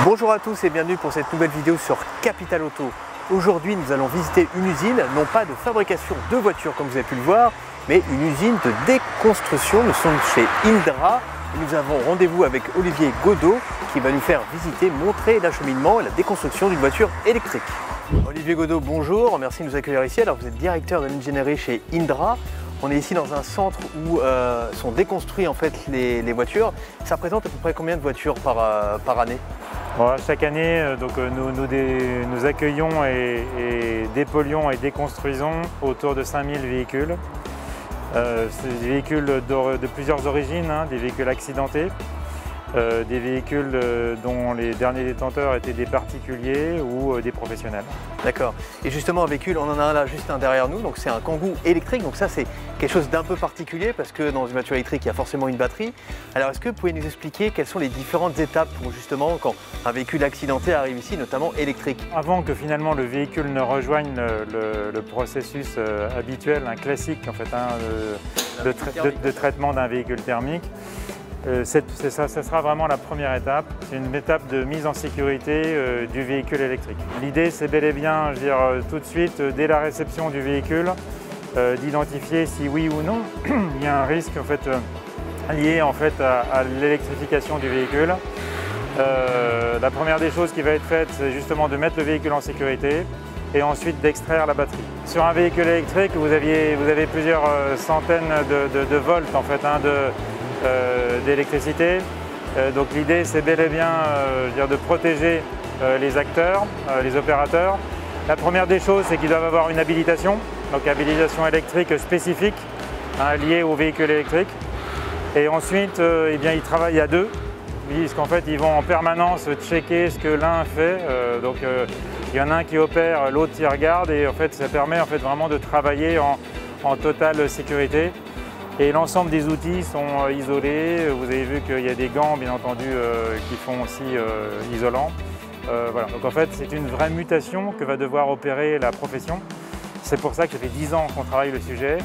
Bonjour à tous et bienvenue pour cette nouvelle vidéo sur Capital Auto. Aujourd'hui nous allons visiter une usine, non pas de fabrication de voitures comme vous avez pu le voir, mais une usine de déconstruction. Nous sommes chez Indra et nous avons rendez-vous avec Olivier Godot qui va nous faire visiter, montrer l'acheminement et la déconstruction d'une voiture électrique. Olivier Godot, bonjour, merci de nous accueillir ici. Alors vous êtes directeur de l'ingénierie chez Indra. On est ici dans un centre où sont déconstruites en fait les voitures. Ça représente à peu près combien de voitures par année? Bon, chaque année, nous accueillons et dépolions et déconstruisons autour de 5000 véhicules. C'est des véhicules de plusieurs origines, des véhicules accidentés, des véhicules dont les derniers détenteurs étaient des particuliers ou des professionnels. D'accord. Et justement, un véhicule, on en a un là juste un derrière nous, donc c'est un Kangoo électrique. Donc ça, c'est quelque chose d'un peu particulier parce que dans une voiture électrique, il y a forcément une batterie. Alors, est-ce que vous pouvez nous expliquer quelles sont les différentes étapes pour justement, quand un véhicule accidenté arrive ici, notamment électrique? Avant que finalement le véhicule ne rejoigne le processus habituel, un classique en fait, de traitement d'un véhicule thermique, ça sera vraiment la première étape. C'est une étape de mise en sécurité du véhicule électrique. L'idée, c'est bel et bien, je veux dire, tout de suite, dès la réception du véhicule, d'identifier si oui ou non il y a un risque en fait, lié en fait, à l'électrification du véhicule. La première des choses qui va être faite, c'est justement de mettre le véhicule en sécurité et ensuite d'extraire la batterie. Sur un véhicule électrique, vous avez plusieurs centaines de volts en fait, d'électricité. Donc l'idée, c'est bel et bien de protéger les acteurs, les opérateurs. La première des choses, c'est qu'ils doivent avoir une habilitation, donc habilitation électrique spécifique liée au véhicule électrique. Et ensuite, eh bien, ils travaillent à deux, puisqu'en fait, ils vont en permanence checker ce que l'un fait. Il y en a un qui opère, l'autre qui regarde, et en fait, ça permet en fait, vraiment de travailler en totale sécurité. Et l'ensemble des outils sont isolés. Vous avez vu qu'il y a des gants, bien entendu, qui font aussi isolants. Voilà. Donc en fait, c'est une vraie mutation que va devoir opérer la profession. C'est pour ça que ça fait 10 ans qu'on travaille le sujet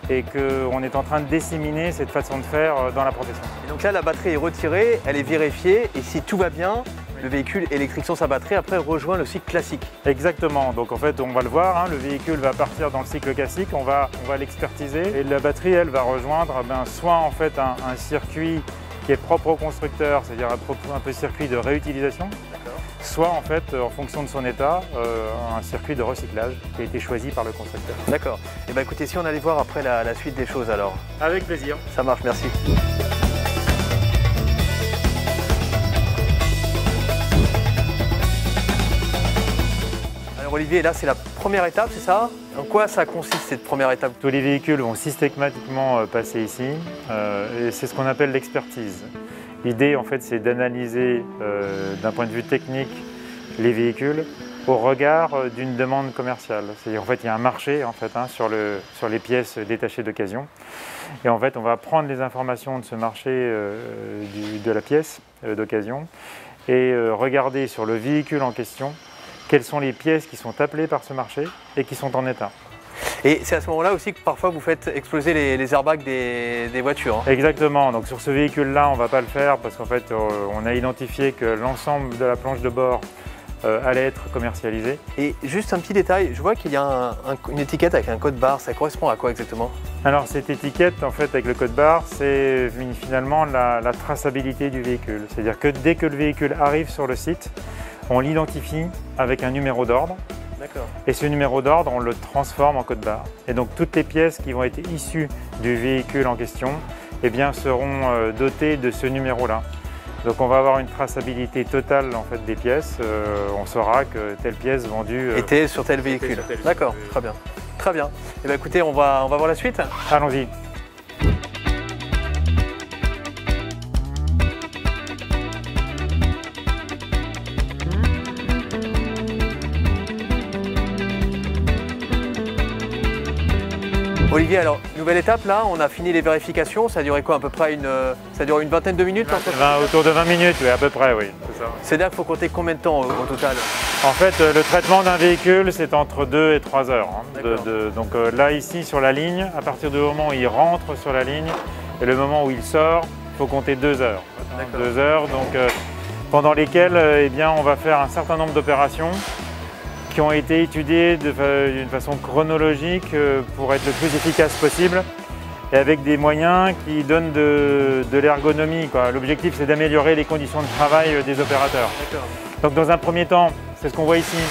et qu'on est en train de disséminer cette façon de faire dans la profession. Et donc là, la batterie est retirée, elle est vérifiée et si tout va bien, le véhicule électrique sans sa batterie après rejoint le cycle classique. Exactement, donc en fait on va le voir, le véhicule va partir dans le cycle classique, on va l'expertiser et la batterie elle va rejoindre soit en fait un circuit qui est propre au constructeur, c'est-à-dire un peu circuit de réutilisation, soit en fait en fonction de son état, un circuit de recyclage qui a été choisi par le constructeur. D'accord, et bien écoutez, si on allait voir après la suite des choses alors. Avec plaisir. Ça marche, merci. Olivier, là c'est la première étape, c'est ça? En quoi ça consiste cette première étape? Tous les véhicules vont systématiquement passer ici et c'est ce qu'on appelle l'expertise. L'idée en fait c'est d'analyser d'un point de vue technique les véhicules au regard d'une demande commerciale. C'est-à-dire en fait il y a un marché en fait, sur les pièces détachées d'occasion et en fait on va prendre les informations de ce marché de la pièce d'occasion et regarder sur le véhicule en question quelles sont les pièces qui sont appelées par ce marché et qui sont en état. Et c'est à ce moment-là aussi que parfois vous faites exploser les airbags des voitures. Exactement, donc sur ce véhicule-là on ne va pas le faire parce qu'en fait on a identifié que l'ensemble de la planche de bord allait être commercialisée. Et juste un petit détail, je vois qu'il y a une étiquette avec un code barre, ça correspond à quoi exactement? Alors cette étiquette en fait avec le code barre c'est finalement la traçabilité du véhicule. C'est-à-dire que dès que le véhicule arrive sur le site, on l'identifie avec un numéro d'ordre. Et ce numéro d'ordre, on le transforme en code barre. Et donc toutes les pièces qui vont être issues du véhicule en question eh bien, seront dotées de ce numéro-là. Donc on va avoir une traçabilité totale en fait, des pièces. On saura que telle pièce vendue était sur tel véhicule. D'accord, très bien. Très bien. Eh bien, écoutez, on va voir la suite. Allons-y. Olivier, alors, nouvelle étape là, on a fini les vérifications, ça a duré quoi à peu près ça dure une vingtaine de minutes? Autour de 20 minutes, oui, à peu près, oui. C'est-à-dire qu'il faut compter combien de temps au total? En fait, le traitement d'un véhicule, c'est entre 2 et 3 heures. Donc là, ici, sur la ligne, à partir du moment où il rentre sur la ligne et le moment où il sort, il faut compter 2 heures. 2 heures, donc pendant lesquelles eh bien, on va faire un certain nombre d'opérations qui ont été étudiées d'une façon chronologique pour être le plus efficace possible et avec des moyens qui donnent de l'ergonomie. L'objectif, c'est d'améliorer les conditions de travail des opérateurs. Donc dans un premier temps, c'est ce qu'on voit ici,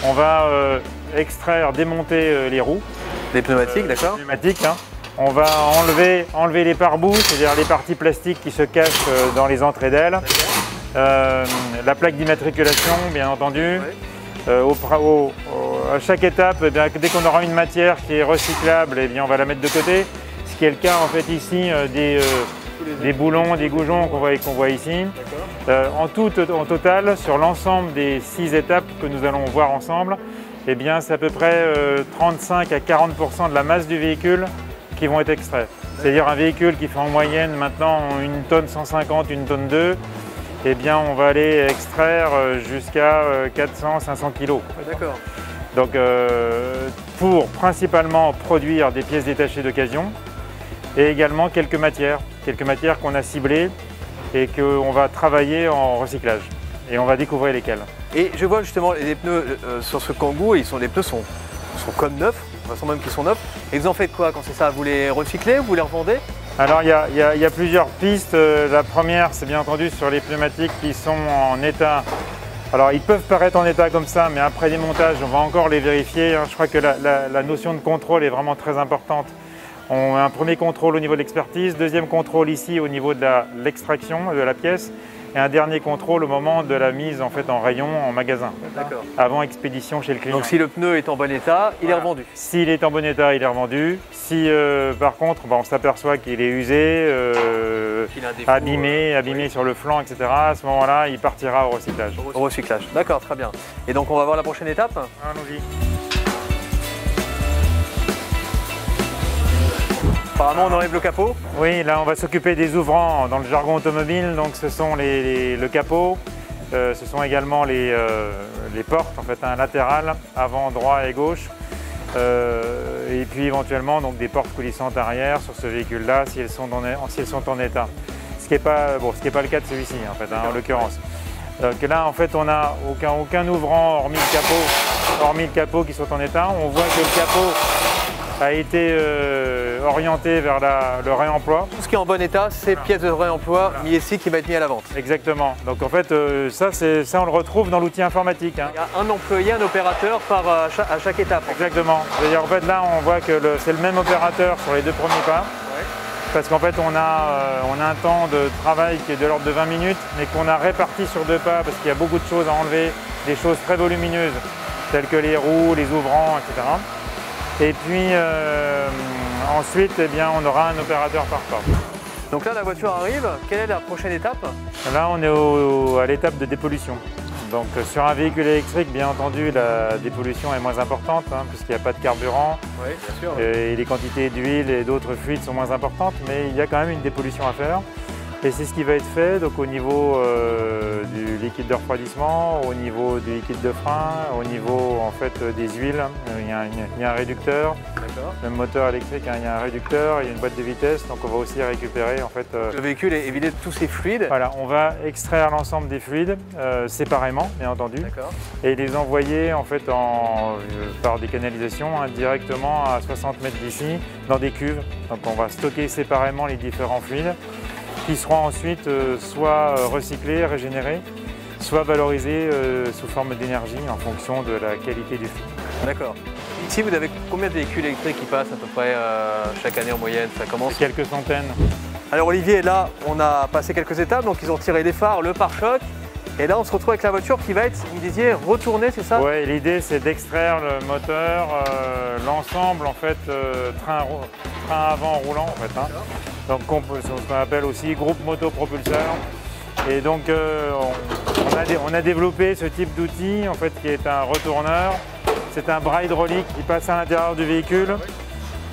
on va extraire, démonter les roues. Les pneumatiques, d'accord. Pneumatiques, hein. On va enlever les pare-bouts, c'est-à-dire les parties plastiques qui se cachent dans les entrées d'ailes. La plaque d'immatriculation, bien entendu. À chaque étape, eh bien, dès qu'on aura une matière qui est recyclable, eh bien, on va la mettre de côté. Ce qui est le cas en fait ici des boulons, des goujons qu'on voit ici. En total, sur l'ensemble des 6 étapes que nous allons voir ensemble, eh bien, c'est à peu près 35 à 40% de la masse du véhicule qui vont être extraits. C'est-à-dire un véhicule qui fait en moyenne maintenant 1 tonne 150, 1 tonne 2, eh bien, on va aller extraire jusqu'à 400-500 kg. D'accord. Donc, pour principalement produire des pièces détachées d'occasion et également quelques matières qu'on a ciblées et qu'on va travailler en recyclage. Et on va découvrir lesquelles. Et je vois justement les pneus sur ce Kangoo, les pneus sont comme neufs, de toute façon même qu'ils sont neufs. Et vous en faites quoi quand c'est ça? Vous les recyclez, vous les revendez? Alors il y a plusieurs pistes. La première, c'est bien entendu sur les pneumatiques qui sont en état. Alors ils peuvent paraître en état comme ça, mais après démontage, on va encore les vérifier. Je crois que la notion de contrôle est vraiment très importante. On a un premier contrôle au niveau de l'expertise, deuxième contrôle ici au niveau de l'extraction de la pièce, et un dernier contrôle au moment de la mise en rayon en magasin, avant expédition chez le client. Donc si le pneu est en bon état, il est revendu. S'il est en bon état, il est revendu. Si par contre on s'aperçoit qu'il est usé, abîmé sur le flanc, etc., à ce moment-là, il partira au recyclage. Au recyclage, d'accord, très bien. Et donc on va voir la prochaine étape? Allons-y. Apparemment on enlève le capot. Oui, là on va s'occuper des ouvrants dans le jargon automobile, donc ce sont le capot, ce sont également les portes latérales, avant, droit et gauche, et puis éventuellement donc, des portes coulissantes arrière sur ce véhicule-là si elles sont en état. Ce qui n'est pas le cas de celui-ci en l'occurrence. Donc là en fait on n'a aucun ouvrant hormis le capot qui soit en état. On voit que le capot a été orienté vers le réemploi. Tout ce qui est en bon état, c'est pièces de réemploi mis ici qui va être mis à la vente. Exactement. Donc en fait, ça on le retrouve dans l'outil informatique. Il y a un employé, un opérateur à chaque étape. Exactement. C'est-à-dire en fait là, on voit que c'est le même opérateur sur les 2 premiers pas. Parce qu'en fait, on a un temps de travail qui est de l'ordre de 20 minutes, mais qu'on a réparti sur 2 pas parce qu'il y a beaucoup de choses à enlever, des choses très volumineuses, telles que les roues, les ouvrants, etc. Et puis ensuite, eh bien, on aura un opérateur par pas. Donc là, la voiture arrive. Quelle est la prochaine étape? Là, on est à l'étape de dépollution. Donc sur un véhicule électrique, bien entendu, la dépollution est moins importante puisqu'il n'y a pas de carburant. Oui, bien sûr. Et les quantités d'huile et d'autres fluides sont moins importantes, mais il y a quand même une dépollution à faire. Et c'est ce qui va être fait donc, au niveau du liquide de refroidissement, au niveau du liquide de frein, au niveau en fait, des huiles. Il y a un réducteur. Le moteur électrique, il y a un réducteur, il y a une boîte de vitesse, donc on va aussi récupérer en fait. Le véhicule est vidé de tous ses fluides. Voilà, on va extraire l'ensemble des fluides séparément, bien entendu, et les envoyer en fait par des canalisations directement à 60 mètres d'ici dans des cuves. Donc on va stocker séparément les différents fluides, qui seront ensuite soit recyclés, régénérés, soit valorisés sous forme d'énergie en fonction de la qualité du fluide. D'accord. Ici, vous avez combien de véhicules électriques qui passent à peu près chaque année en moyenne? Ça commence quelques centaines. Alors Olivier, là, on a passé quelques étapes, donc ils ont tiré les phares, le pare-choc, et là on se retrouve avec la voiture qui va être, vous disiez, retournée, c'est ça? Oui, l'idée c'est d'extraire le moteur, l'ensemble en fait, train avant roulant en fait. Donc ce qu'on appelle aussi groupe motopropulseur. Et donc on a développé ce type d'outil en fait qui est un retourneur. C'est un bras hydraulique qui passe à l'intérieur du véhicule,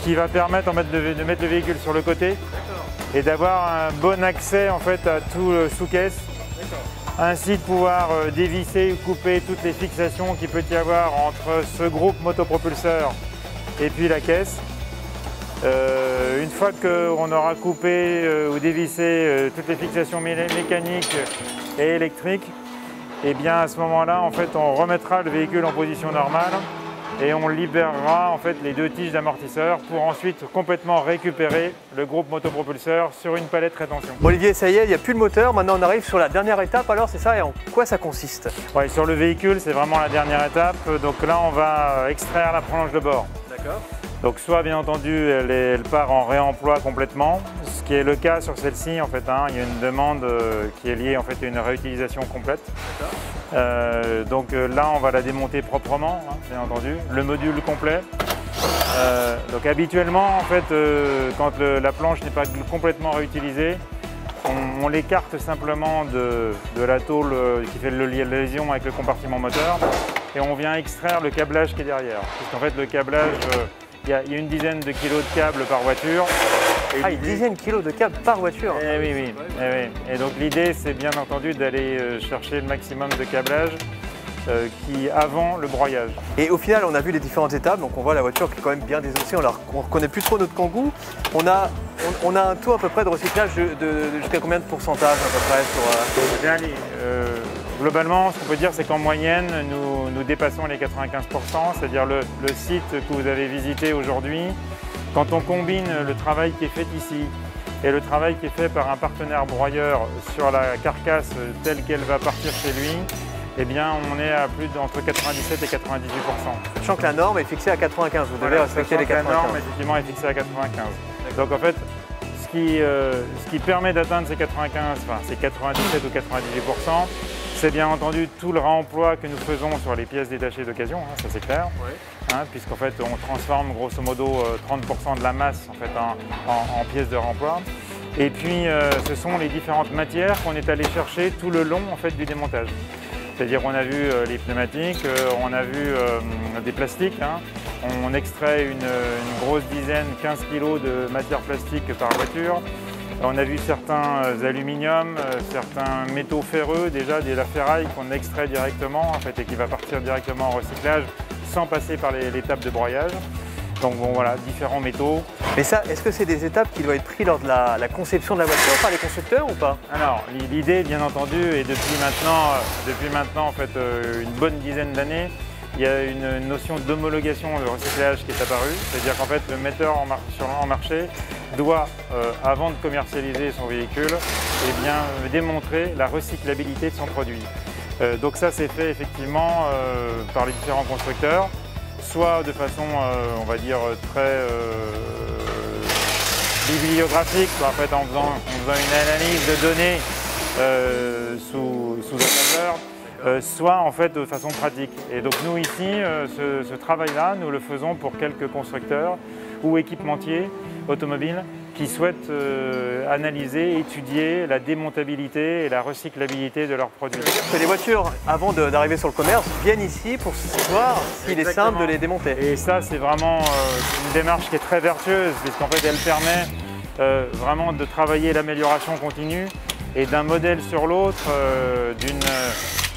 qui va permettre en fait, de mettre le véhicule sur le côté et d'avoir un bon accès en fait, à tout le sous-caisse. Ainsi de pouvoir dévisser ou couper toutes les fixations qu'il peut y avoir entre ce groupe motopropulseur et puis la caisse. Une fois qu'on aura coupé ou dévissé toutes les fixations mécaniques et électriques, et bien à ce moment-là, en fait, on remettra le véhicule en position normale et on libérera en fait les 2 tiges d'amortisseur pour ensuite complètement récupérer le groupe motopropulseur sur une palette rétention. Bon, Olivier, ça y est, il n'y a plus le moteur. Maintenant, on arrive sur la dernière étape. Alors, c'est ça, et en quoi ça consiste? Ouais, sur le véhicule, c'est vraiment la dernière étape. Donc là, on va extraire la planche de bord. D'accord. Donc soit bien entendu elle part en réemploi complètement, ce qui est le cas sur celle-ci en fait. Il y a une demande qui est liée en fait à une réutilisation complète. Donc là on va la démonter proprement, bien entendu, le module complet. Donc habituellement en fait quand la planche n'est pas complètement réutilisée, on l'écarte simplement de la tôle qui fait la liaison avec le compartiment moteur et on vient extraire le câblage qui est derrière. Puisqu'en fait le câblage, il y a une dizaine de kilos de câbles par voiture. Ah, une dizaine de kilos de câbles par voiture. Oui. Et donc l'idée c'est bien entendu d'aller chercher le maximum de câblage avant le broyage. Et au final, on a vu les différentes étapes, donc on voit la voiture qui est quand même bien désossée, on ne reconnaît plus trop notre Kangoo. On a un taux à peu près de recyclage jusqu'à combien de pourcentage à peu près sur, Globalement, ce qu'on peut dire, c'est qu'en moyenne, nous dépassons les 95%, c'est-à-dire le site que vous avez visité aujourd'hui. Quand on combine le travail qui est fait ici et le travail qui est fait par un partenaire broyeur sur la carcasse telle qu'elle va partir chez lui, eh bien, on est à plus entre 97 et 98%. Sachant que la norme est fixée à 95, vous devez respecter les 95. La norme, effectivement, est fixée à 95. Donc en fait, ce qui permet d'atteindre ces 95, enfin ces 97 ou 98%, c'est bien entendu tout le réemploi que nous faisons sur les pièces détachées d'occasion, ça c'est clair, puisqu'en fait on transforme grosso modo 30% de la masse en, fait, en pièces de réemploi. Et puis ce sont les différentes matières qu'on est allé chercher tout le long en fait, du démontage. C'est-à-dire on a vu les pneumatiques, on a vu des plastiques, on extrait une grosse dizaine, 15 kg de matière plastique par voiture. On a vu certains aluminiums, certains métaux ferreux, déjà de la ferraille qu'on extrait directement en fait, et qui va partir directement en recyclage sans passer par l'étape de broyage. Donc bon voilà, différents métaux. Mais ça, est-ce que c'est des étapes qui doivent être prises lors de la conception de la voiture par les constructeurs ou pas? Alors l'idée bien entendu, et depuis maintenant en fait, une bonne dizaine d'années, il y a une notion d'homologation de recyclage qui est apparue, c'est-à-dire qu'en fait le metteur en marché doit, avant de commercialiser son véhicule, eh bien, démontrer la recyclabilité de son produit. Donc ça c'est fait effectivement par les différents constructeurs, soit de façon on va dire très bibliographique, en fait en faisant une analyse de données sous un tableur, soit en fait de façon pratique. Et donc nous ici, ce travail-là, nous le faisons pour quelques constructeurs ou équipementiers automobiles qui souhaitent analyser, étudier la démontabilité et la recyclabilité de leurs produits. Les voitures, avant d'arriver sur le commerce, viennent ici pour voir s'il est simple de les démonter. Et ça, c'est vraiment une démarche qui est très vertueuse, puisqu'en fait, elle permet vraiment de travailler l'amélioration continue et d'un modèle sur l'autre,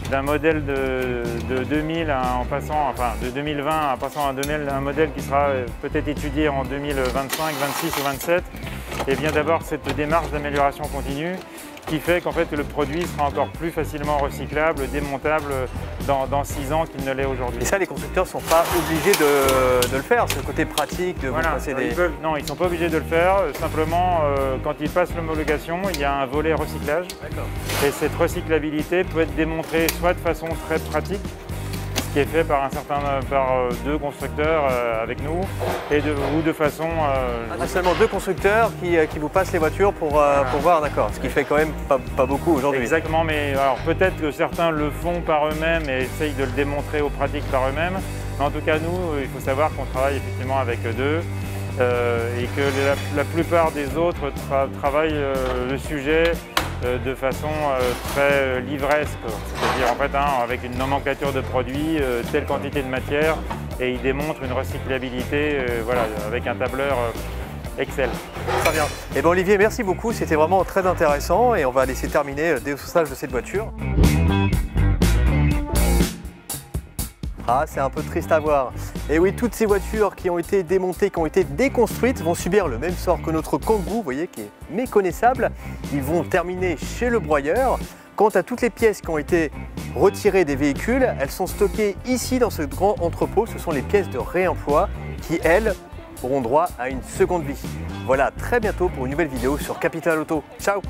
d'un modèle de 2000 en passant, enfin de 2020 en passant à un modèle qui sera peut-être étudié en 2025, 26 ou 27, et bien d'avoir cette démarche d'amélioration continue qui fait qu'en fait le produit sera encore plus facilement recyclable, démontable dans 6 ans qu'il ne l'est aujourd'hui. Et ça, les constructeurs ne sont pas obligés de le faire, c'est le côté pratique de voilà, passer des... Non, ils ne sont pas obligés de le faire, simplement quand ils passent l'homologation, il y a un volet recyclage. Et cette recyclabilité peut être démontrée soit de façon très pratique, ce qui est fait par deux constructeurs avec nous, ou de façon... seulement 2 constructeurs qui vous passent les voitures pour voir, d'accord, ce qui fait quand même pas beaucoup aujourd'hui. Exactement, mais alors peut-être que certains le font par eux-mêmes et essayent de le démontrer aux pratiques par eux-mêmes. Mais en tout cas, nous, il faut savoir qu'on travaille effectivement avec 2 et que la plupart des autres travaillent le sujet de façon très livresque, c'est-à-dire en fait avec une nomenclature de produits, telle quantité de matière, et ils démontrent une recyclabilité voilà, avec un tableur Excel. Très bien. Eh bien Olivier, merci beaucoup, c'était vraiment très intéressant et on va laisser terminer le désossage de cette voiture. Ah, c'est un peu triste à voir. Et oui, toutes ces voitures qui ont été démontées, qui ont été déconstruites vont subir le même sort que notre Kangoo, vous voyez, qui est méconnaissable. Ils vont terminer chez le broyeur. Quant à toutes les pièces qui ont été retirées des véhicules. Elles sont stockées ici dans ce grand entrepôt. Ce sont les pièces de réemploi qui, elles, auront droit à une seconde vie. Voilà, à très bientôt pour une nouvelle vidéo sur Capital Auto. Ciao!